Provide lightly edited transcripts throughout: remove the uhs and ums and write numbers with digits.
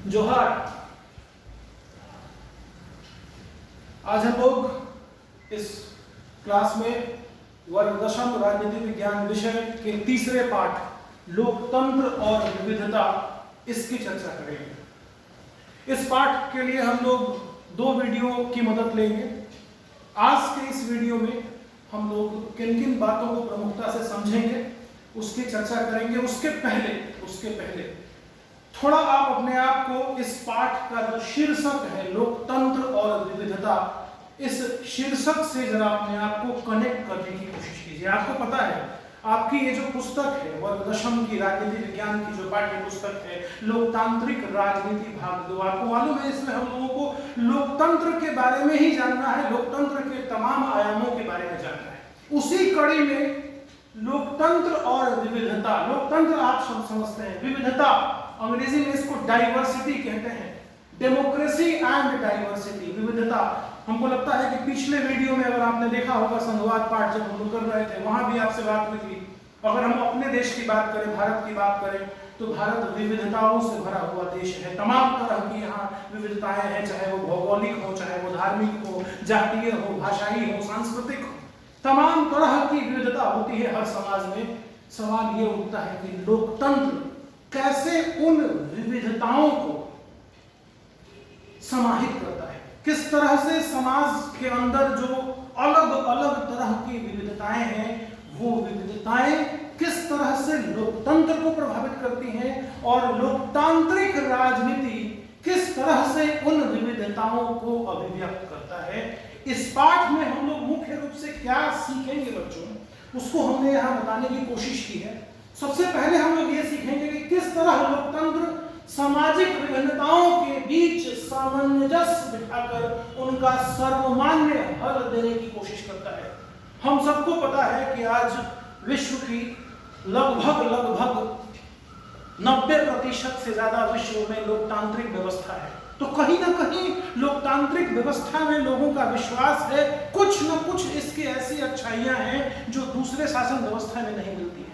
जोहार। आज हम लोग इस क्लास में वर्ग दशम राजनीति विज्ञान विषय के तीसरे पाठ लोकतंत्र और विविधता इसकी चर्चा करेंगे। इस पाठ के लिए हम लोग दो वीडियो की मदद लेंगे। आज के इस वीडियो में हम लोग किन किन बातों को प्रमुखता से समझेंगे उसकी चर्चा करेंगे। उसके पहले थोड़ा आप अपने आप को इस पाठ का जो शीर्षक है लोकतंत्र और विविधता, इस शीर्षक से जरा अपने आप को कनेक्ट करने की कोशिश कीजिए। आपको पता है आपकी ये जो पुस्तक है वर्ग दशम की राजनीति विज्ञान की जो पाठ्य पुस्तक है लोकतांत्रिक राजनीति भाग 2, आपको मालूम है इसमें हम लोगों को लोकतंत्र के बारे में ही जानना है, लोकतंत्र के तमाम आयामों के बारे में जानना है। उसी कड़ी में लोकतंत्र और विविधता, लोकतंत्र आप सब समझते हैं, विविधता अंग्रेजी में इसको डाइवर्सिटी कहते हैं, डेमोक्रेसी एंड डाइवर्सिटी, विविधता। हमको लगता है कि पिछले वीडियो में अगर आपने देखा होगा संघवाद पाठ जब हम लोग कर रहे थे वहां भी आपसे बात हुई थी। अगर हम अपने देश की बात करें, भारत की बात करें, तो भारत विविधताओं से भरा हुआ देश है। तमाम तरह की यहाँ विविधताएं हैं, चाहे वो भौगोलिक हो, चाहे वो धार्मिक हो, जातीय हो, भाषाई हो, सांस्कृतिक हो, तमाम तरह की विविधता होती है हर समाज में। सवाल ये उठता है कि लोकतंत्र कैसे उन विविधताओं को समाहित करता है, किस तरह से समाज के अंदर जो अलग अलग तरह की विविधताएं हैं वो विविधताएं किस तरह से लोकतंत्र को प्रभावित करती हैं और लोकतांत्रिक राजनीति किस तरह से उन विविधताओं को अभिव्यक्त करता है। इस पाठ में हम लोग मुख्य रूप से क्या सीखेंगे बच्चों, उसको हमने यहाँ बताने की कोशिश की है। सबसे पहले हम लोग ये सीखेंगे कि किस तरह लोकतंत्र सामाजिक विभिन्नताओं के बीच सामंजस्य बिठाकर उनका सर्वमान्य हल देने की कोशिश करता है। हम सबको पता है कि आज विश्व की लगभग 90% से ज्यादा विश्व में लोकतांत्रिक व्यवस्था है। तो कहीं ना कहीं लोकतांत्रिक व्यवस्था में लोगों का विश्वास है, कुछ न कुछ इसकी ऐसी अच्छाइयां हैं जो दूसरे शासन व्यवस्था में नहीं मिलती हैं।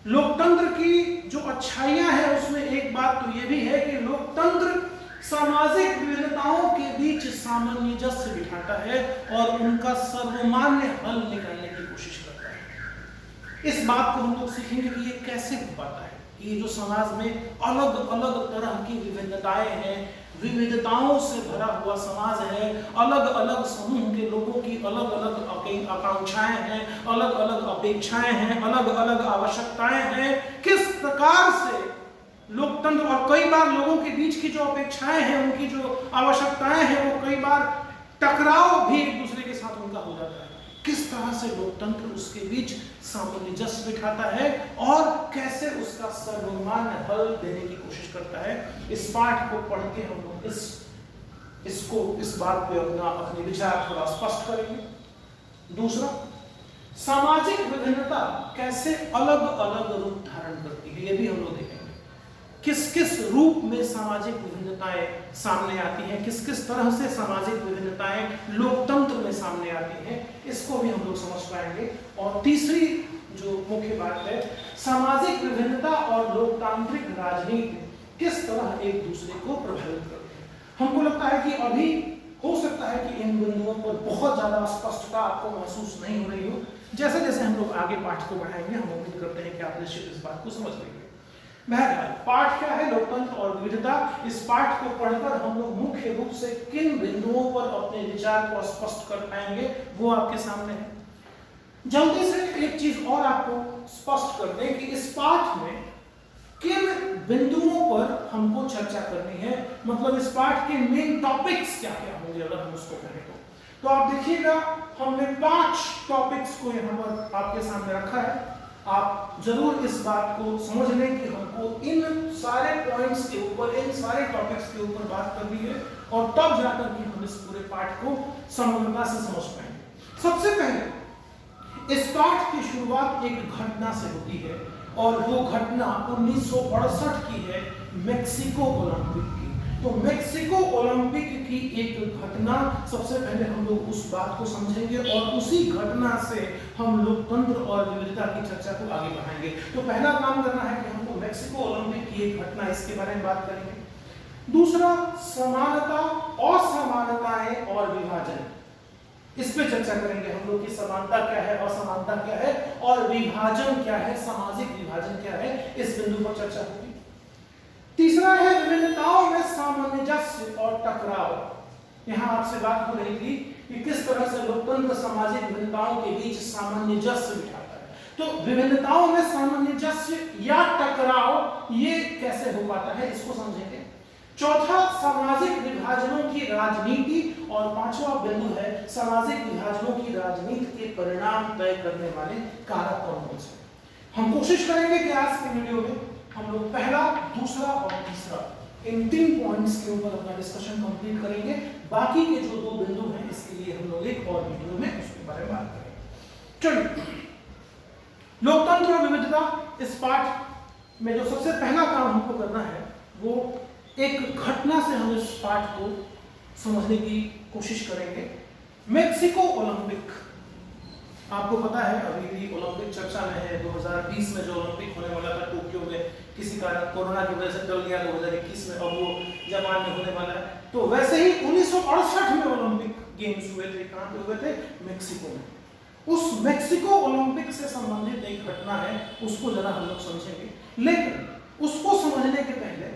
लोकतंत्र की जो अच्छाइयां हैं उसमें एक बात तो ये भी है कि लोकतंत्र सामाजिक विविधताओं के बीच सामंजस्य बिठाता है और उनका सर्वमान्य हल निकालने की कोशिश करता है। इस बात को हम लोग सीखेंगे कि ये कैसे हो पाता है कि ये जो समाज में अलग अलग तरह की विभिन्नताएं हैं, विविधताओं से भरा हुआ समाज है, अलग अलग समूह के लोगों की अलग अलग आकांक्षाएं हैं, अलग अलग अपेक्षाएं हैं, अलग अलग आवश्यकताएं हैं, किस प्रकार से लोकतंत्र और कई बार लोगों के बीच की जो अपेक्षाएं हैं, उनकी जो आवश्यकताएं हैं, वो कई बार टकराव भी एक दूसरे के साथ उनका हो जाता है। किस तरह से लोकतंत्र उसके बीच सामंजस्य बिठाता है और कैसे उसका सर्वमान्य हल देने की कोशिश करता है। इस पाठ को पढ़ के हम लोग इस बात पे अपने विचार थोड़ा स्पष्ट करेंगे। दूसरा, सामाजिक विभिन्नता कैसे अलग अलग रूप धारण करती है, ये भी हम लोग देखेंगे। किस किस रूप में सामाजिक विभिन्नताएं सामने आती हैं, किस किस तरह से सामाजिक विभिन्नताएं लोकतंत्र में सामने आती हैं, इसको भी हम लोग समझ पाएंगे। और तीसरी जो मुख्य बात है, सामाजिक विभिन्नता और लोकतांत्रिक राजनीति किस तरह एक दूसरे को प्रभावित करते हैं। हमको लगता है कि अभी हो सकता है कि इन बिंदुओं पर बहुत ज्यादा स्पष्टता आपको महसूस नहीं हो रही हो। जैसे जैसे हम लोग आगे पाठ को बढ़ाएंगे हम उम्मीद करते हैं कि आप निश्चित इस बात को समझ लेंगे। बहरहाल पाठ क्या है, लोकतंत्र और विविधता। इस पाठ को पढ़कर हम लोग मुख्य रूप से किन बिंदुओं पर अपने विचार को स्पष्ट कर पाएंगे वो आपके सामने है। जल्दी से एक चीज और आपको स्पष्ट कर दें कि इस पाठ में किन बिंदुओं पर हमको चर्चा करनी है, मतलब इस पाठ के मेन टॉपिक्स क्या क्या होंगे अगर हम उसको कहें तो आप देखिएगा हमने 5 टॉपिक्स को यहाँ पर आपके सामने रखा है। आप जरूर इस बात को समझ लें कि हमको इन सारे पॉइंट्स के ऊपर, इन सारे टॉपिक्स के ऊपर बात करनी है और तब जाकर के हम इस पूरे पाठ को समग्रता से समझ पाएंगे। सबसे पहले इस पाठ की शुरुआत एक घटना से होती है और वो घटना 1968 की है, मेक्सिको ओलंपिक की। तो मेक्सिको ओलंपिक की एक घटना, सबसे पहले हम लोग उस बात को समझेंगे और उसी घटना से हम लोकतंत्र और विविधता की चर्चा को आगे बढ़ाएंगे। तो पहला काम करना है कि हमको मेक्सिको ओलंपिक की एक घटना, इसके बारे में बात करेंगे। दूसरा समानता, असमानताएं और विभाजन। इस पे चर्चा करेंगे हम लोग कि समानता क्या है, असमानता क्या है और विभाजन क्या है, सामाजिक विभाजन क्या है, इस बिंदु पर चर्चा होगी। तीसरा है विभिन्नताओं में सामंजस्य और टकराव। यहां आपसे बात हो रही थी कि किस तरह से लोकतंत्र सामाजिक विभिन्नताओं के बीच सामंजस्य बिठाता है। तो विभिन्नताओं में सामंजस्य या टकराव ये कैसे हो पाता है, इसको समझेंगे। चौथा सामाजिक विभाजनों की राजनीति और पांचवा बिंदु है सामाजिक विभाजनों की राजनीति के परिणाम तय करने वाले कारक कौन से। हम कोशिश करेंगे कि आज के वीडियो में हम लोग पहला, दूसरा और तीसरा इन 3 पॉइंट्स के ऊपर अपना डिस्कशन कंप्लीट करेंगे। बाकी के जो 2 बिंदु हैं इसके लिए हम लोग एक और वीडियो में उसके बारे में बात करेंगे। चलिए, लोकतंत्र और विविधता, इस पाठ में जो सबसे पहला काम हमको करना है वो एक घटना से हम इस पाठ को समझने की कोशिश करेंगे। मेक्सिको ओलंपिक, आपको पता है अभी भी ओलंपिक चर्चा में है। 2020 में जो ओलंपिक होने वाला था टोक्यो में, किसी कारण कोरोना की वजह से टल गया। 2021 में अब वो जापान में होने वाला है। तो वैसे ही 1968 में ओलंपिक गेम्स हुए थे। कहाँ पे हुए थे? मेक्सिको में। उस मेक्सिको ओलंपिक से संबंधित एक घटना है, उसको जरा हम लोग समझेंगे। लेकिन उसको समझने के पहले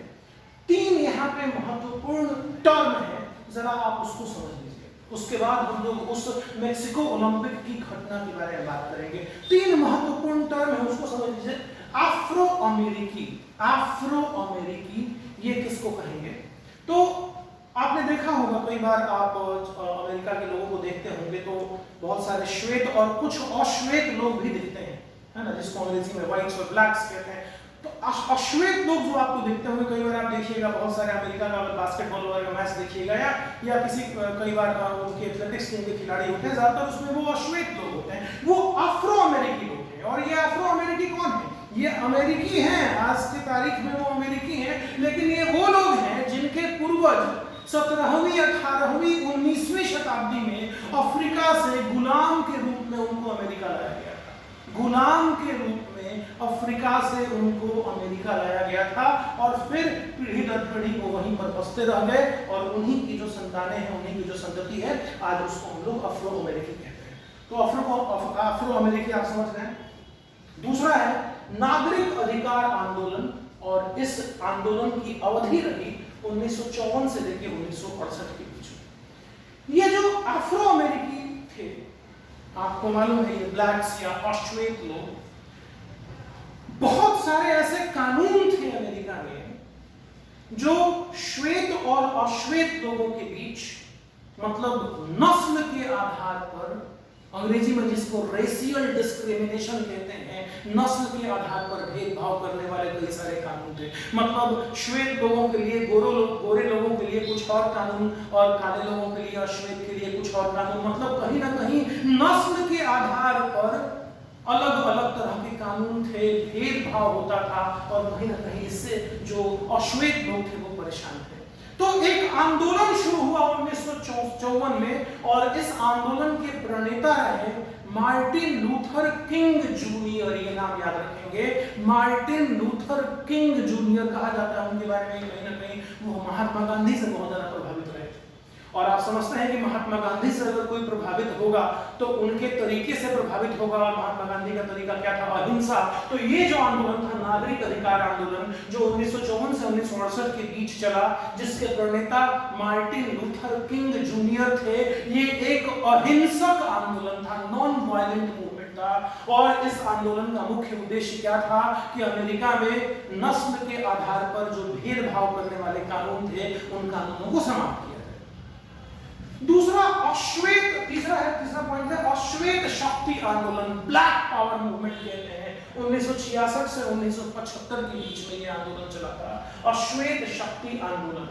3 यहाँ पे महत्वपूर्ण टर्म है, जरा आप उसको समझ लीजिए। उसके बाद हम लोग उस मेक्सिको ओलंपिक की घटना के बारे में बात करेंगे। 3 महत्वपूर्ण टर्म है, उसको समझ लीजिए। आफ्रो अमेरिकी, आफ्रो अमेरिकी ये किसको कहेंगे? तो आपने देखा होगा, कई बार आप अमेरिका के लोगों को देखते होंगे तो बहुत सारे श्वेत और कुछ अश्वेत लोग भी दिखते हैं, है ना, जिसको अंग्रेजी में व्हाइट्स और ब्लैक्स कहते हैं। तो अश्वेत लोग जो आपको दिखते होंगे, कई बार आप देखिएगा बहुत सारे अमेरिका का बास्केटबॉल वगैरह का मैच देखिएगा या किसी कई बार उनके एथलेटिक्स टीम के खिलाड़ी होते हैं, ज्यादातर उसमें वो अश्वेत लोग होते हैं, वो अफ्रो अमेरिकी लोग हैं। और ये अफ्रो अमेरिकी कौन है? ये अमेरिकी हैं, आज की तारीख में वो अमेरिकी हैं, लेकिन ये वो लोग हैं जिनके पूर्वज 17वीं 18वीं 19वीं शताब्दी में अफ्रीका से गुलाम के रूप में उनको अमेरिका लाया गया था। गुलाम के रूप में अफ्रीका से उनको अमेरिका लाया गया था और फिर पीढ़ी दर पीढ़ी वो वहीं पर बसते रह गए और उन्हीं की जो संतानें हैं, उन्हीं की जो संतति है, आज उसको हम लोग अफ्रो अमेरिकी कहते हैं। तो अफ्रो अमेरिकी आप समझ रहे हैं। दूसरा है नागरिक अधिकार आंदोलन, और इस आंदोलन की अवधि रही 1954 से लेकर 1968 के बीच। ये जो अफ्रो अमेरिकी थे, आपको मालूम है, ये ब्लैक्स या अश्वेत लोग, बहुत सारे ऐसे कानून थे अमेरिका में जो श्वेत और अश्वेत लोगों के बीच, मतलब नस्ल के आधार पर, अंग्रेजी में जिसको रेशियल डिस्क्रिमिनेशन कहते हैं, नस्ल के आधार पर भेदभाव करने वाले कई सारे कानून थे। मतलब श्वेत लोगों के लिए गोरे लोगों के लिए कुछ और कानून और काले लोगों के लिए, अश्वेत के लिए कुछ और कानून। मतलब कहीं ना कहीं नस्ल के आधार पर अलग अलग तरह के कानून थे, भेदभाव होता था और कहीं ना कहीं इससे जो अश्वेत लोग थे वो परेशान थे। तो एक आंदोलन शुरू हुआ 1954 में और इस आंदोलन के प्रणेता रहे मार्टिन लूथर किंग जूनियर। ये नाम याद रखेंगे, मार्टिन लूथर किंग जूनियर कहा जाता है उनके बारे में। कहीं ना कहीं वो महात्मा गांधी से बहुत ज्यादा प्रभावित रहे थे। और आप समझते हैं कि महात्मा गांधी से अगर कोई प्रभावित होगा तो उनके तरीके से प्रभावित होगा। महात्मा गांधी का तरीका क्या था? अहिंसा। तो ये जो आंदोलन था, नागरिक अधिकार आंदोलन, जो 1954 से 1968 के बीच चला, जिसके प्रणेता मार्टिन लूथर किंग जूनियर थे, ये एक अहिंसक आंदोलन था, नॉन वायलेंट मूवमेंट था। और इस आंदोलन का मुख्य उद्देश्य क्या था कि अमेरिका में नस्ल के आधार पर जो भेदभाव करने वाले कानून थे, उन कानूनों को समाप्त किया। दूसरा अश्वेत, तीसरा पॉइंट है अश्वेत शक्ति आंदोलन, ब्लैक पावर मूवमेंट कहते हैं। 1966 से 1975 के बीच में ये आंदोलन चला था, अश्वेत शक्ति आंदोलन।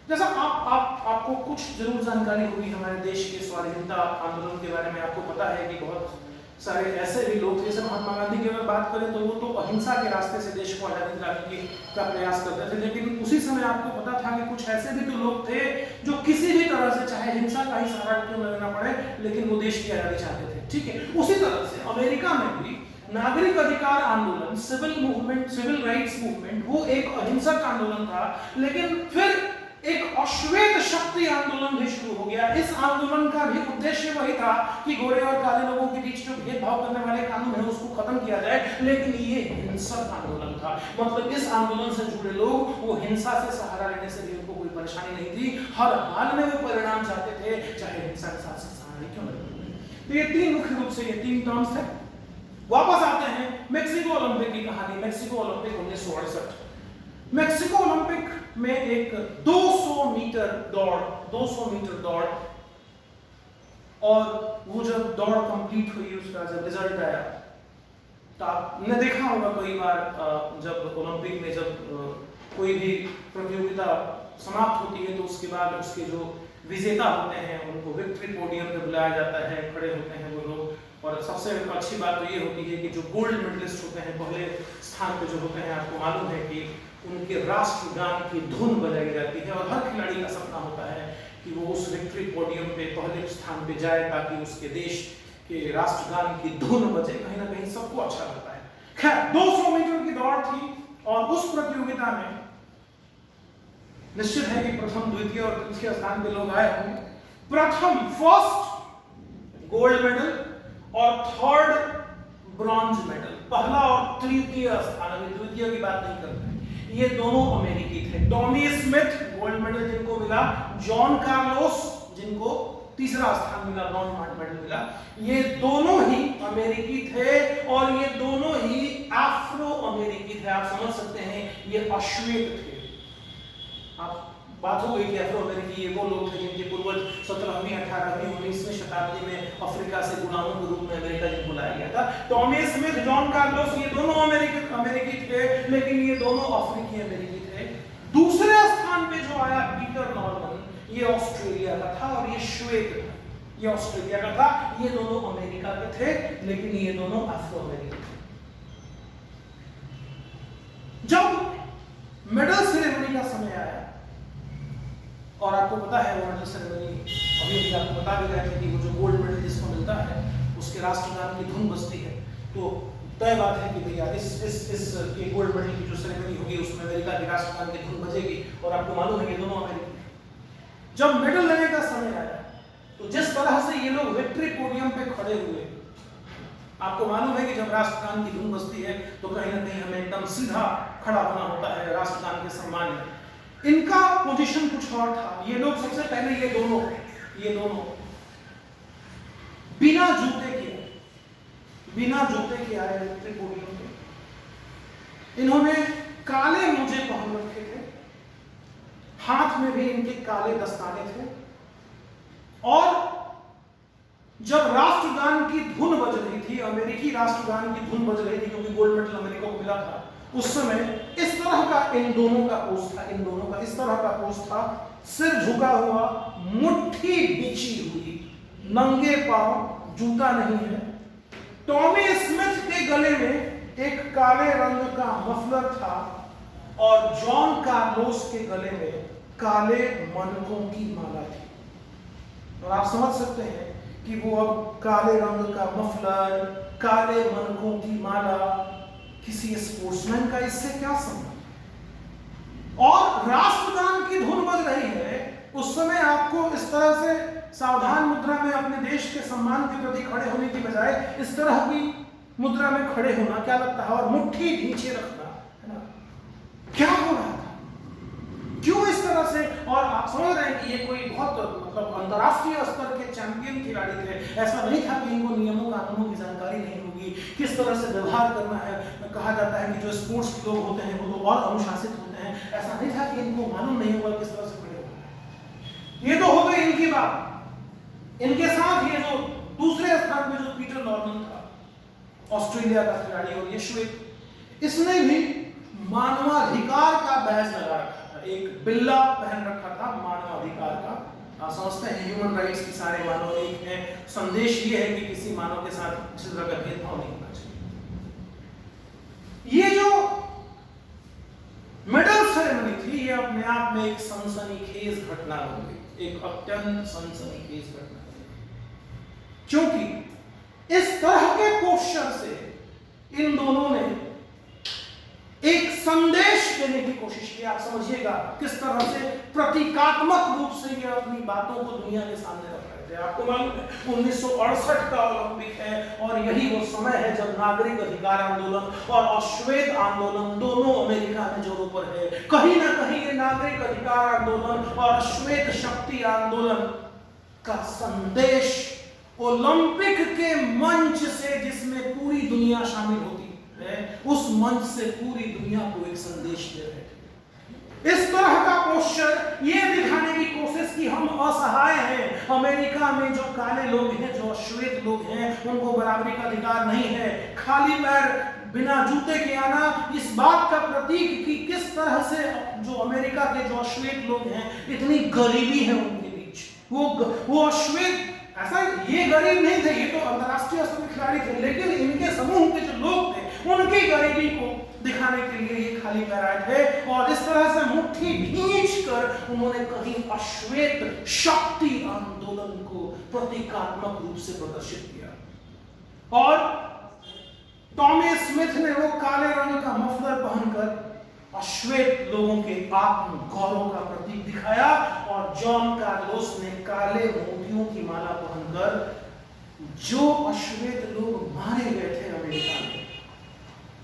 जैसा आपको कुछ जरूर जानकारी होगी हमारे देश के स्वाधीनता आंदोलन के बारे में। आपको पता है कि बहुत सारे ऐसे भी लोग, जैसे महात्मा गांधी की अगर बात करें तो वो तो अहिंसा के रास्ते से देश को आजादी दिलाने का प्रयास करते थे, लेकिन उसी समय आपको पता था कि कुछ ऐसे भी तो लोग थे जो किसी भी तरह से, चाहे हिंसा का ही सहारा क्यों न लेना पड़े, लेकिन वो देश की आजादी चाहते थे। ठीक है, उसी तरह से अमेरिका में भी नागरिक अधिकार आंदोलन, civil movement, civil rights movement, वो एक अहिंसक आंदोलन था, लेकिन फिर एक अश्वेत शक्ति आंदोलन भी शुरू हो गया। इस आंदोलन का भी उद्देश्य वही था कि गोरे और काले लोगों के बीच जो भेदभाव करने वाले कानून है उसको खत्म किया जाए, लेकिन ये हिंसक आंदोलन था। मतलब इस आंदोलन से जुड़े लोग वो हिंसा से सहारा लेने से भी उनको कोई परेशानी नहीं थी, हर हाल में वो परिणाम चाहते थे, चाहे हिंसा के साथ सहारा क्यों नहीं। तो ये तीन मुख्य रूप से ये तीन टर्म्स थे। वापस आते हैं मेक्सिको ओलंपिक की कहानी। मेक्सिको ओलंपिक 1968, मेक्सिको ओलंपिक में एक 200 मीटर दौड़, और वो जब दौड़ कंप्लीट हुई, उसका जब रिजल्ट आया, तो आपने देखा होगा कई बार जब ओलंपिक में जब कोई भी प्रतियोगिता समाप्त होती है तो उसके बाद उसके जो विजेता होते हैं उनको विक्ट्री पोडियम पे बुलाया जाता है, खड़े होते हैं वो लोग। और सबसे अच्छी बात तो ये होती है कि जो गोल्ड मेडलिस्ट होते हैं, पहले स्थान पे जो होते हैं, आपको मालूम है कि उनके राष्ट्रगान की धुन बजाई जाती है, और हर खिलाड़ी का सपना होता है कि वो उस विक्ट्री पोडियम पे पहले स्थान पे जाए ताकि उसके देश के राष्ट्रगान की धुन बजे। कहीं ना कहीं सबको अच्छा लगता है। खैर 200 मीटर की दौड़ थी, और उस प्रतियोगिता में निश्चित है कि प्रथम, द्वितीय और तृतीय स्थान पे लोग आए होंगे। प्रथम, फर्स्ट गोल्ड मेडल और थर्ड ब्रॉन्ज मेडल, पहला और तृतीय स्थान, अभी द्वितीय की बात नहीं करते, ये दोनों अमेरिकी थे। टॉमी स्मिथ गोल्ड मेडल जिनको मिला, जॉन कार्लोस जिनको तीसरा स्थान मिला, ब्रॉन्ज मेडल मिला, ये दोनों ही अमेरिकी थे, और ये दोनों ही अफ्रो अमेरिकी थे। आप समझ सकते हैं ये अश्वेत थे। आप बात हो गई कि अफ्रो अमेरिकी ये वो लोग थे जिनके पूर्वज 17वीं, 18वीं, 19वीं शताब्दी में अफ्रीका से गुलामों के रूप में अमेरिका जिनको लाया गया था। टॉमी स्मिथ, जॉन कार्लोस, ये दोनों अमेरिकी थे, लेकिन ये दोनों अफ्रीकी अमेरिकी थे। दूसरे स्थान पे जो आया पीटर नॉर्मन, ये ऑस्ट्रेलिया का था, और ये श्वेत था, ये ऑस्ट्रेलिया का था। ये दोनों अमेरिका के थे, लेकिन ये दोनों अफ्रो अमेरिकी थे। जब मेडल सेरेमनी का समय आया, और आपको पता है वो मेडल सेरेमनी अभी आपको बता भी रहे थे कि वो जो गोल्ड मेडल जिसको मिलता है उसके राष्ट्रगान की धुन बजती है, तो तय बात है कि भैया इस ये गोल्ड मेडल की जो सेरेमनी होगी उसमें अमेरिका के राष्ट्रगान की धुन बजेगी, और आपको मालूम है कि दोनों अमेरिकी। जब मेडल लेने का समय आया तो जिस तरह से ये लोग विक्ट्री पोडियम पे खड़े हुए, आपको मालूम है कि जब राष्ट्रगान की धुन बजती है तो कहीं ना कहीं हमें एकदम सीधा खड़ा होना होता है राष्ट्रगान के सम्मान में। इनका पोजीशन कुछ और था। ये लोग सबसे पहले ये दोनों बिना जूते के आए विक्ट्री पोडियम पे। इन्होंने काले मोजे पहन रखे थे, हाथ में भी इनके काले दस्ताने थे, और जब राष्ट्रगान की धुन बज रही थी, अमेरिकी राष्ट्रगान की धुन बज रही थी, क्योंकि गोल्ड मेडल अमेरिका को मिला था, उस समय इस तरह का इन दोनों का पोज था, इस तरह का पोज था, सिर झुका हुआ, मुट्ठी बिछी हुई, नंगे पांव, जूता नहीं है। टॉमी स्मिथ के गले में एक काले रंग का मफलर था, और जॉन कार्लोस के गले में काले मनकों की माला थी। और आप समझ सकते हैं कि वो अब काले रंग का मफलर, काले मनकों की माला, किसी स्पोर्ट्समैन का इससे क्या संबंध? और राष्ट्रगान की धुन बज रही है, उस समय आपको इस तरह से सावधान मुद्रा में अपने देश के सम्मान के प्रति खड़े होने की बजाय इस तरह की मुद्रा में खड़े होना क्या लगता है, और मुट्ठी नीचे रखना, है ना? क्या हो रहा था, क्यों इस तरह से? और आप समझ रहे हैं कि ये कोई बहुत मतलब अंतरराष्ट्रीय स्तर के चैंपियन खिलाड़ी थे। ऐसा नहीं था कि इनको नियमों कानूनों की जानकारी नहीं होगी, किस तरह से व्यवहार करना है। कहा जाता है कि जो स्पोर्ट्स लोग होते हैं वो तो और अनुशासित होते हैं, ऐसा नहीं था कि इनको मालूम नहीं होगा किस तरह से खड़े होना है। ये तो हो गई इनकी बात। इनके साथ ये जो दूसरे स्थान पे जो पीटर नॉर्मन था, ऑस्ट्रेलिया का खिलाड़ी, और ये श्वेत, इसने भी मानवाधिकार का बैज लगा रखा था, एक बिल्ला पहन रखा था मानवाधिकार का। आप समझते हैं ह्यूमन राइट्स की सारे मानव एक हैं। संदेश ये है कि किसी मानव के साथ किसी तरह का भेदभाव नहीं होना चाहिए। ये जो मेडल सेरेमनी थी, ये अपने आप में एक सनसनीखेज घटना बन गई, एक अत्यंत सनसनीखेज घटना, क्योंकि इस तरह के पोस्चर से इन दोनों ने एक संदेश देने की कोशिश की। आप समझिएगा किस तरह से प्रतीकात्मक रूप से ये अपनी बातों को दुनिया के सामने रख रहे थे। आपको मालूम है 1968 का ओलंपिक है और यही वो समय है जब नागरिक अधिकार आंदोलन और अश्वेत आंदोलन दोनों अमेरिका में जोरों पर है। कहीं ना कहीं ये नागरिक अधिकार आंदोलन और अश्वेत शक्ति आंदोलन का संदेश ओलंपिक के मंच से, जिसमें पूरी दुनिया शामिल होती है, उस मंच से पूरी दुनिया को एक संदेश दे रहे थे। इस तरह का पोस्टर ये दिखाने की कोशिश कि हम असहाय हैं, अमेरिका में जो काले लोग हैं, जो अश्वेत लोग हैं, उनको बराबरी का अधिकार नहीं है। खाली पैर बिना जूते के आना इस बात का प्रतीक कि किस तरह से जो अमेरिका के जो अश्वेत लोग हैं, इतनी गरीबी है उनके बीच। वो अश्वेत ऐसा ये गरीब नहीं थे, ये तो अंतरराष्ट्रीय स्तर के खिलाड़ी थे, लेकिन इनके समूह के जो लोग थे उनकी गरीबी को दिखाने के लिए ये खाली पैर आए थे और इस तरह से मुट्ठी भींचकर उन्होंने कहीं अश्वेत शक्ति आंदोलन को प्रतीकात्मक रूप से प्रदर्शित किया। और टॉमी स्मिथ ने वो काले रंग का मफलर पहनकर अश्वेत लोगों के आत्म गौरव का प्रतीक दिखाया और जॉन कार्लोस ने काले मोतियों की माला पहनकर जो अश्वेत लोग मारे गए थे अमेरिका में,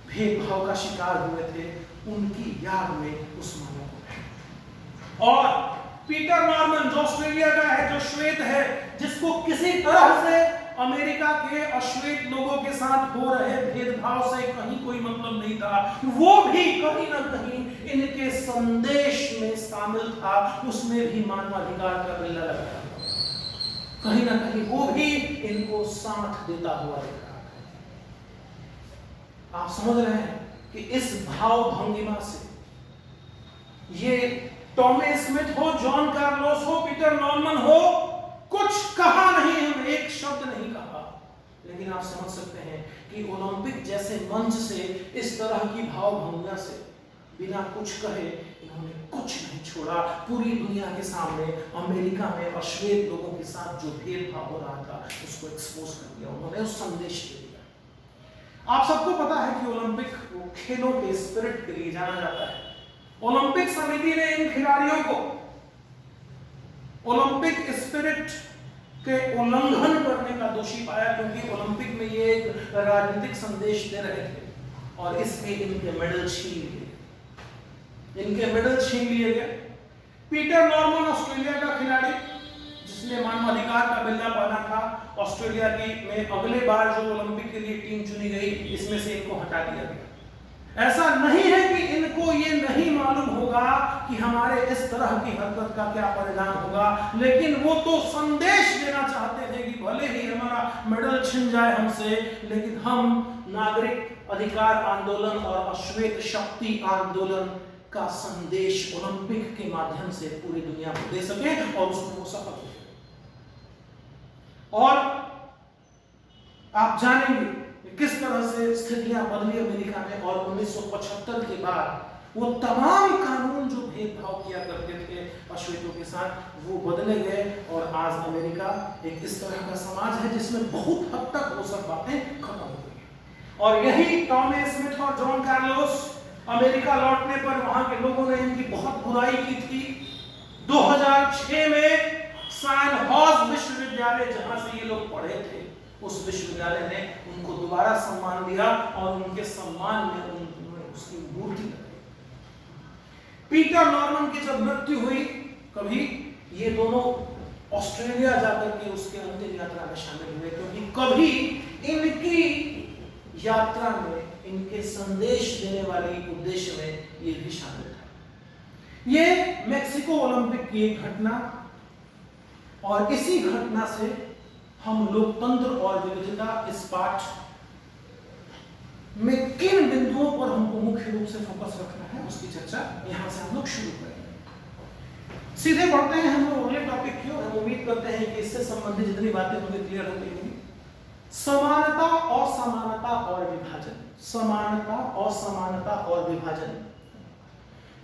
भेदभाव का शिकार हुए थे, उनकी याद में उस माला को। और पीटर नॉर्मन जो ऑस्ट्रेलिया का है, जो श्वेत है, जिसको किसी तरह से अमेरिका के अश्वेत लोगों के साथ हो रहे भेदभाव से कहीं कोई मतलब नहीं था, वो भी कहीं ना कहीं इनके संदेश में शामिल था। उसमें भी मानवाधिकार का बिल्ला लगा था, कहीं ना कहीं वो भी इनको साथ देता हुआ दिख रहा है। आप समझ रहे हैं कि इस भाव भंगिमा से ये टॉमी स्मिथ हो, जॉन कार्लोस हो, पीटर नॉर्मन हो, कुछ कहा नहीं, हम एक शब्द नहीं कहा, लेकिन आप समझ सकते हैं कि ओलंपिक जैसे मंच से, इस तरह की भाव भंगिमा से बिना कुछ कहे इन्होंने कुछ नहीं छोड़ा। पूरी दुनिया के सामने अमेरिका में अश्वेत लोगों के साथ जो भेदभाव हो रहा था उसको एक्सपोज कर दिया, उन्होंने उस संदेश दे दिया। आप सबको पता है कि ओलंपिक वो खेलों के स्पिरिट के लिए जाना जाता है। ओलंपिक समिति ने इन खिलाड़ियों को ओलंपिक स्पिरिट के उल्लंघन करने का दोषी पाया, क्योंकि ओलंपिक में ये एक राजनीतिक संदेश दे रहे थे और इसमें इनके मेडल छीन लिए गए। पीटर नॉर्मन ऑस्ट्रेलिया का खिलाड़ी जिसने मानवाधिकार का बिल्ला पहना था, ऑस्ट्रेलिया की में अगले बार जो ओलंपिक के लिए टीम चुनी गई, इसमें से इनको हटा दिया गया। ऐसा नहीं है कि इनको ये नहीं मालूम होगा कि हमारे इस तरह की हरकत का क्या परिणाम होगा, लेकिन वो तो संदेश देना चाहते थे कि भले ही हमारा मेडल छिन जाए हमसे, लेकिन हम नागरिक अधिकार आंदोलन और अश्वेत शक्ति आंदोलन का संदेश ओलंपिक के माध्यम से पूरी दुनिया को दे सके और उसमें वो सफल हो। और आप जानेंगे किस तरह से स्थितियां बदली अमेरिका में और 1975 के बाद वो तमाम कानून जो भेदभाव किया करते थे अश्वेतों के साथ, वो बदले गए और आज अमेरिका एक इस तरह का समाज है जिसमें बहुत हद तक वो सब बातें खत्म हो गई। और यही टॉमी स्मिथ और जॉन कार्लोस अमेरिका लौटने पर वहां के लोगों ने इनकी बहुत बुराई की थी। 2006 में सैनहॉज विश्वविद्यालय जहां से ये लोग पढ़े थे, उस विश्वविद्यालय ने उनको दोबारा सम्मान दिया और उनके सम्मान में उन्होंने उसकी मूर्ति लगाई। पीटर नॉर्मन की जब मृत्यु हुई, कभी ये दोनों ऑस्ट्रेलिया जाकर के उसके अंतिम यात्रा में शामिल हुए, क्योंकि कभी इनकी यात्रा में, इनके संदेश देने वाले उद्देश्य में ये भी शामिल था। ये मेक्सिको ओलंपिक की एक घटना, और इसी घटना से हम लोकतंत्र और विविधता इस पाठ में किन बिंदुओं पर हमको मुख्य रूप से फोकस रखना है, उसकी चर्चा यहां से हम लोग शुरू करेंगे। सीधे बढ़ते हैं हम लोग अगले टॉपिक की ओर। हम उम्मीद करते हैं कि इससे संबंधित जितनी बातें मुझे क्लियर हो गई होंगी। समानता, असमानता और विभाजन। समानता, असमानता और विभाजन।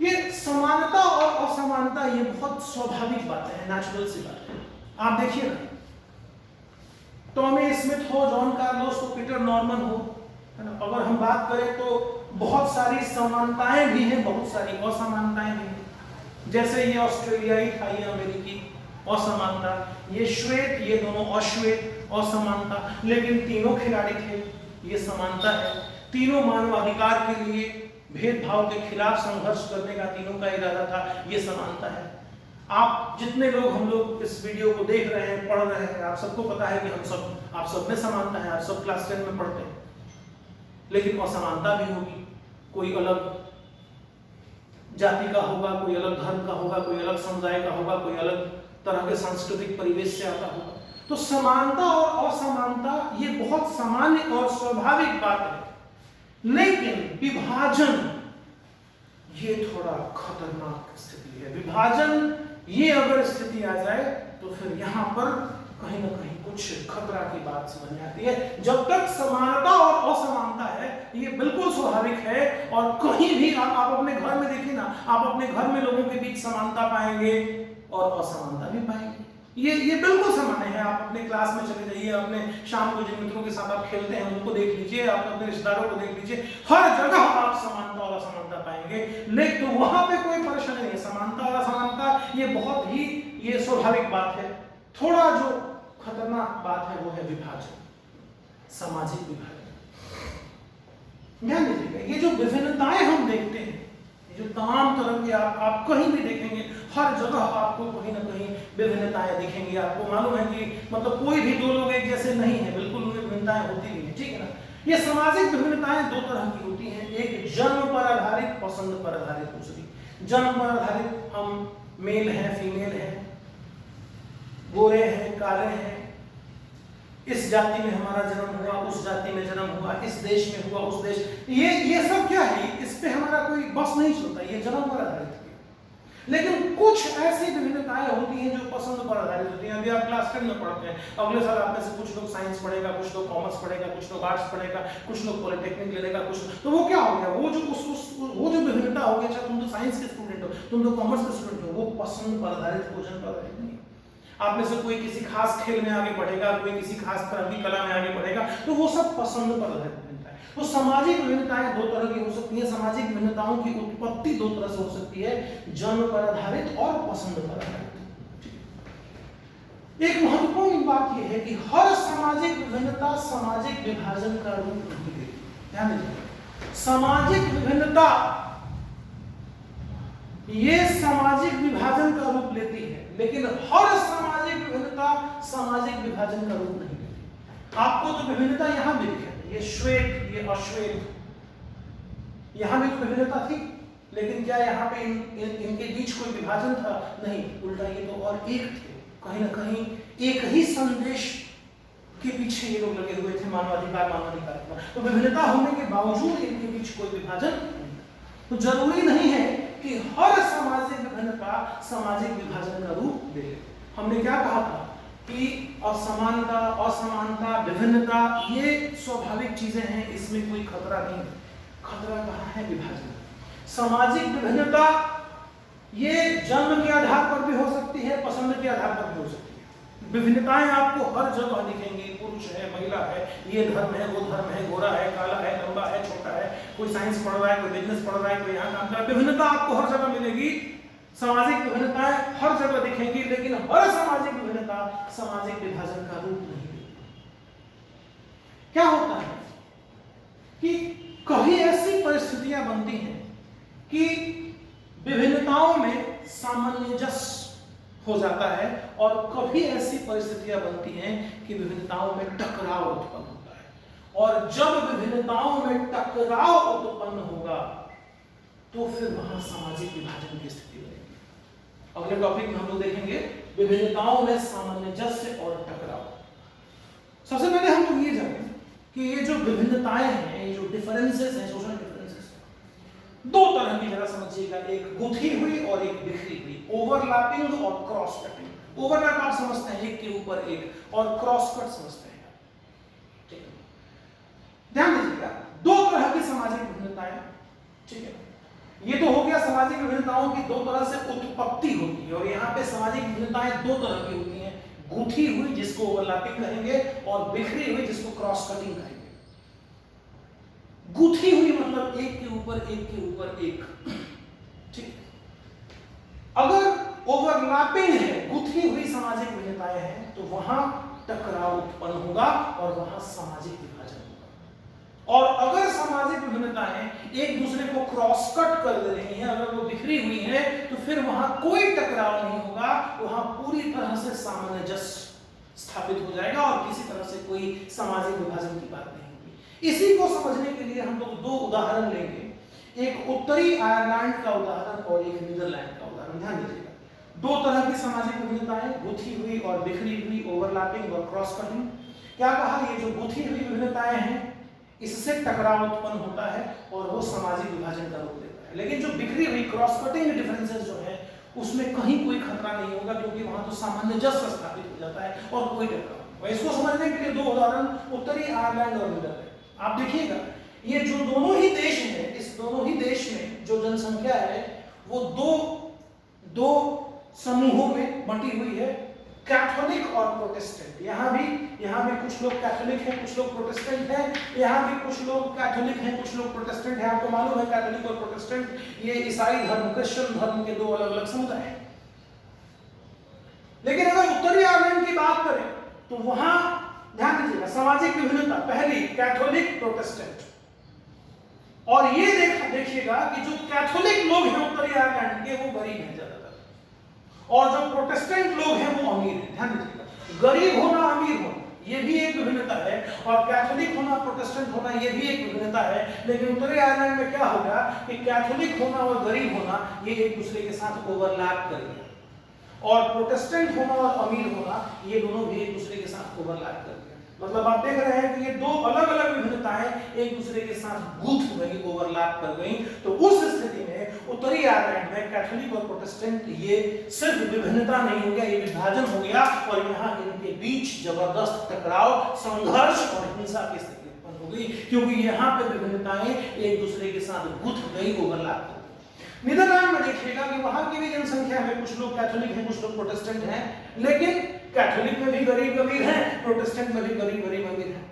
ये समानता और असमानता ये बहुत स्वाभाविक बातें हैं, नेचुरल सी बातें हैं। आप देखिए ना, टॉमी स्मिथ हो, जॉन कार्लोस हो, पीटर नॉर्मन हो, है ना। अगर हम बात करें तो बहुत सारी समानताएं भी हैं, बहुत सारी असमानताएं भी हैं। जैसे ये ऑस्ट्रेलियाई था, ये अमेरिकी, असमानता। ये श्वेत, ये दोनों अश्वेत, असमानता। लेकिन तीनों खिलाड़ी थे, ये समानता है। तीनों मानवाधिकार के लिए भेदभाव के खिलाफ संघर्ष करने का तीनों का इरादा था, ये समानता है। आप जितने लोग, हम लोग इस वीडियो को देख रहे हैं, पढ़ रहे हैं, आप सबको पता है कि आप सब में समानता है, आप सब क्लास 10 में पढ़ते हैं। लेकिन असमानता भी होगी, कोई अलग जाति का होगा, कोई अलग धर्म का होगा, कोई अलग समुदाय का होगा, कोई अलग तरह के सांस्कृतिक परिवेश से आता होगा। तो समानता और असमानता ये बहुत सामान्य और स्वाभाविक बात है। लेकिन विभाजन ये थोड़ा खतरनाक स्थिति है। विभाजन ये अगर स्थिति आ जाए तो फिर यहाँ पर कहीं ना कहीं कुछ खतरा की बात समझ में आती है। जब तक समानता और असमानता है ये बिल्कुल स्वाभाविक है, और कहीं भी आप अपने घर में देखिए ना, आप अपने घर में लोगों के बीच समानता पाएंगे और असमानता भी पाएंगे। ये बिल्कुल सामान्य है। आप अपने क्लास में चले जाइए, अपने शाम को जिन मित्रों के साथ आप खेलते हैं उनको देख लीजिए, आप अपने रिश्तेदारों को देख लीजिए, हर जगह आप समानता और असमानता पाएंगे। लेकिन तो वहां पे कोई परेशानी नहीं है। समानता और असमानता ये बहुत ही ये स्वाभाविक बात है। थोड़ा जो खतरनाक बात है वो है विभाजन, सामाजिक विभाजन। ध्यान दीजिएगा, ये जो विभिन्नताएं हम देखते हैं, जो तमाम तरह के आप कहीं भी देखेंगे, हर जगह आपको कहीं ना कहीं विभिन्नताएं दिखेंगी। आपको मालूम है कि मतलब कोई भी दो लोग एक जैसे नहीं है, बिल्कुल उनमें विभिन्नताएं होती भी हैं, ठीक है ना। ये सामाजिक विभिन्नताएं दो तरह की होती हैं, एक जन्म पर आधारित, पसंद पर आधारित। दूसरी जन्म पर आधारित, हम मेल हैं, फीमेल हैं, गोरे हैं, काले हैं, इस जाति में हमारा जन्म हुआ, उस जाति में जन्म हुआ, इस देश में हुआ, उस देश, ये सब क्या है, इस पे हमारा कोई बस नहीं चलता, ये जन्म पर आधारित है। लेकिन कुछ ऐसी विभिन्नताएं होती हैं जो पसंद पर आधारित होती हैं। अभी आप क्लास 10 में पढ़ते हैं, अगले साल आप में से कुछ लोग साइंस पढ़ेगा, कुछ लोग कॉमर्स पढ़ेगा, कुछ लोग आर्ट्स पढ़ेगा, कुछ लोग पॉलिटेक्निक लेगा, कुछ तो वो क्या हो गया, वो जो विभिन्नता हो गया, चाहे तुम तो साइंस के स्टूडेंट हो, तुम तो कॉमर्स के स्टूडेंट हो, वो पसंद पर आधारित, भोजन पर आधारित नहीं। आप में से कोई किसी खास खेल में आगे बढ़ेगा, कोई किसी खास तरह की कला में आगे बढ़ेगा, तो वो सब पसंद पर आधारित विभिन्नता है। तो सामाजिक विभिन्नताएं दो तरह की हो सकती हैं। सामाजिक विभिन्नताओं की उत्पत्ति दो तरह से हो सकती है, जन्म पर आधारित और पसंद पर आधारित। एक महत्वपूर्ण बात यह है कि हर सामाजिक विभिन्नता सामाजिक विभाजन का रूप नहीं लेती। ध्यान दीजिए, सामाजिक विभिन्नता ये सामाजिक विभाजन का रूप लेती है, लेकिन हर सामाजिक विभिन्नता सामाजिक विभाजन का रूप नहीं लेती। आपको तो विभिन्नता यहां भी दिखे, ये श्वेत, ये अश्वेत, यहां भी तो विभिन्नता थी, लेकिन क्या यहाँ पे इनके बीच कोई विभाजन था? नहीं, उल्टा ये तो और एक थे। कहीं ना कहीं एक ही संदेश के पीछे ये लोग लगे हुए थे, मानवाधिकार, मानवाधिकार। तो विभिन्नता होने के बावजूद इनके बीच कोई विभाजन नहीं। तो जरूरी नहीं है कि हर सामाजिक विभिन्नता सामाजिक विभाजन का रूप ले। हमने क्या कहा था कि असमानता, असमानता, विभिन्नता ये स्वाभाविक चीजें हैं, इसमें कोई खतरा नहीं है। खतरा कहाँ है? विभाजन। सामाजिक विभिन्नता ये जन्म के आधार पर भी हो सकती है, पसंद के आधार पर भी हो सकती है। विभिन्नताएं आपको हर जगह दिखेंगी, पुरुष है, महिला है, ये धर्म है, वो धर्म है, गोरा है, काला है, लंबा है, छोटा है, कोई साइंस पढ़ रहा है, कोई बिजनेस पढ़ रहा है, कोई यहाँ काम कर रहा है। विभिन्नता आपको हर जगह मिलेगी, सामाजिक विभिन्नताएं हर जगह दिखेंगी, लेकिन हर सामाजिक विभिन्नता सामाजिक विभाजन का रूप नहीं लेती। क्या होता है कि कभी ऐसी परिस्थितियां बनती हैं कि विभिन्नताओं में सामंजस्य हो जाता है, और कभी ऐसी परिस्थितियां बनती हैं कि विभिन्नताओं में टकराव उत्पन्न होता है। और जब विभिन्नताओं में टकराव उत्पन्न होगा तो फिर वहां सामाजिक विभाजन की स्थिति बनेगी। अगले टॉपिक में हम लोग देखेंगे विभिन्नताओं में सामंजस्य और टकराव। सबसे पहले हम लोग ये जानें कि ये जो विभिन्नताएं हैं, ये जो डिफरेंसेस हैं, सोशल डिफरेंसेस, दो तरह की जरा समझिएगा, एक गुथी हुई और एक बिखरी हुई, ओवरलैपिंग और क्रॉस कटिंग। ओवरलैप आप समझते हैं, एक के ऊपर एक, और क्रॉस कट समझते हैं। ठीक है, ध्यान दीजिएगा, दो तरह की सामाजिक विभिन्नताएं। ठीक है, ये तो हो गया सामाजिक विभिन्नताओं की दो तरह से उत्पत्ति होती है, और यहाँ पे सामाजिक विभिन्नताएं दो तरह की होती हैं, गुथी हुई जिसको ओवरलैपिंग कहेंगे, और बिखरी हुई जिसको क्रॉस कटिंग कहेंगे। गुथी हुई मतलब एक के ऊपर एक के ऊपर एक, ठीक। अगर ओवरलैपिंग है, गुथी हुई सामाजिक भिन्नताएं हैं, तो वहां टकराव उत्पन्न होगा और वहां सामाजिक विभाजन होगा। और अगर सामाजिक विभिन्नताएं एक दूसरे को क्रॉस कट कर दे रही हैं, अगर वो बिखरी हुई हैं, तो फिर वहां कोई टकराव नहीं होगा, वहां पूरी तरह से सामंजस्य स्थापित हो जाएगा और किसी तरह से कोई सामाजिक विभाजन की बात नहीं होगी। इसी को समझने के लिए हम लोग दो उदाहरण लेंगे, एक उत्तरी आयरलैंड का उदाहरण और एक नीदरलैंड का उदाहरण। ध्यान दीजिएगा, दो तरह की सामाजिक विभिन्नताएं, गुथी हुई और बिखरी हुई, ओवरलैपिंग और क्रॉस कटिंग। क्या कहा, ये जो गुथी हुई विभिन्नताएं हैं इससे टकराव उत्पन्न होता है और वो सामाजिक विभाजन का रूप लेता है। लेकिन जो बिखरी हुई क्रॉस कटिंग डिफरेंसेस जो है उसमें कहीं कोई खतरा नहीं होगा, क्योंकि वहां तो सामंजस्य स्थापित हो जाता है और कोई टकराव नहीं। इसको समझने के लिए दो उदाहरण, उत्तरी आयरलैंड और नीदरलैंड। आप देखिएगा, ये जो दोनों ही देश हैं, इस दोनों ही देश में जो जनसंख्या है वो दो समूहों में बंटी हुई है, कैथोलिक और प्रोटेस्टेंट। यहाँ भी कुछ लोग कैथोलिक हैं, कुछ लोग प्रोटेस्टेंट हैं, यहाँ भी कुछ लोग कैथोलिक हैं, कुछ लोग प्रोटेस्टेंट हैं। आपको मालूम है कैथोलिक और प्रोटेस्टेंट ये ईसाई धर्म, क्रिश्चियन धर्म के दो अलग अलग समुदाय हैं। लेकिन अगर उत्तरी आयरलैंड की बात करें तो वहां ध्यान दीजिएगा, सामाजिक विभिन्नता पहली कैथोलिक प्रोटेस्टेंट, और ये देखिएगा कि जो कैथोलिक लोग हैं उत्तरी आयरलैंड के वो गरीब हैं ज्यादातर, और जो प्रोटेस्टेंट लोग हैं वो अमीर हैं। ध्यान दीजिएगा, गरीब होना अमीर होना ये भी एक विभिन्नता है, और कैथोलिक होना प्रोटेस्टेंट होना ये भी एक विभिन्नता है। लेकिन उत्तरी आयरलैंड में क्या होगा कि कैथोलिक होना और गरीब होना ये एक दूसरे के साथ ओवरलैप करेंगे, और प्रोटेस्टेंट होना और अमीर होना ये दोनों भी एक दूसरे के साथ ओवरलैप करेंगे। मतलब आप देख रहे हैं कि ये दो अलग अलग विभिन्नताएं एक दूसरे के साथ गुथ गई, ओवरलैप कर गई। तो उस स्थिति में उत्तरी आयरलैंड में कैथोलिक और प्रोटेस्टेंट ये सिर्फ विभिन्नता नहीं हो गया, ये विभाजन हो गया, और यहाँ इनके बीच जबरदस्त टकराव, संघर्ष और हिंसा की स्थिति उत्पन्न हो गई, क्योंकि यहाँ पे विभिन्नताएं एक दूसरे के साथ गुथ गई, ओवरलैप कर गई। नीदरलैंड में देखिएगा कि वहां की भी जनसंख्या में कुछ लोग कैथोलिक हैं, कुछ लोग प्रोटेस्टेंट हैं, लेकिन कैथोलिक में भी गरीब अमीर हैं, प्रोटेस्टेंट में भी गरीब अमीर हैं।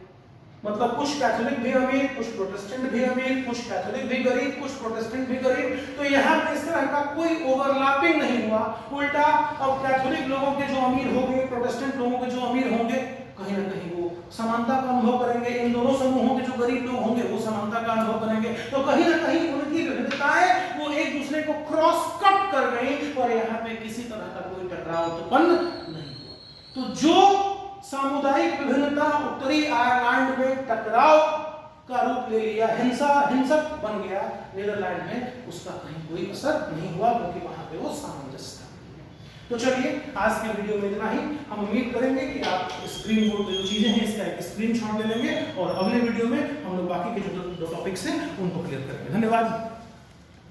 मतलब कुछ कैथोलिक भी अमीर, कुछ प्रोटेस्टेंट भी अमीर, कुछ कैथोलिक भी गरीब, कुछ प्रोटेस्टेंट भी गरीब। तो यहाँ पे इस तरह का कोई ओवरलैपिंग नहीं हुआ। उल्टा अब कैथोलिक लोगों के जो अमीर होंगे, प्रोटेस्टेंट लोगों के जो अमीर होंगे, कहीं ना कहीं वो समानता का अनुभव करेंगे। इन दोनों समूहों के जो गरीब लोग होंगे वो समानता का अनुभव करेंगे। तो कहीं ना कहीं उनकी विविधताएं वो एक दूसरे को क्रॉस कट कर गई, और यहाँ पे किसी तरह का कोई टकराव उत्पन्न नहीं हुआ। तो जो सामुदायिक विभिन्नता उत्तरी आयरलैंड में टकराव का रूप ले लिया, हिंसक बन गया नीदरलैंड में, उसका कहीं कोई असर नहीं हुआ, क्योंकि वहां पे वो सामंजस्य था। तो चलिए आज के वीडियो में इतना ही। हम उम्मीद करेंगे कि आप स्क्रीन बोर्ड पे जो चीजें हैं इसका एक स्क्रीनशॉट ले लेंगे, और अगले वीडियो में हम लोग बाकी के जो टॉपिक्स हैं उनको क्लियर करेंगे। धन्यवाद।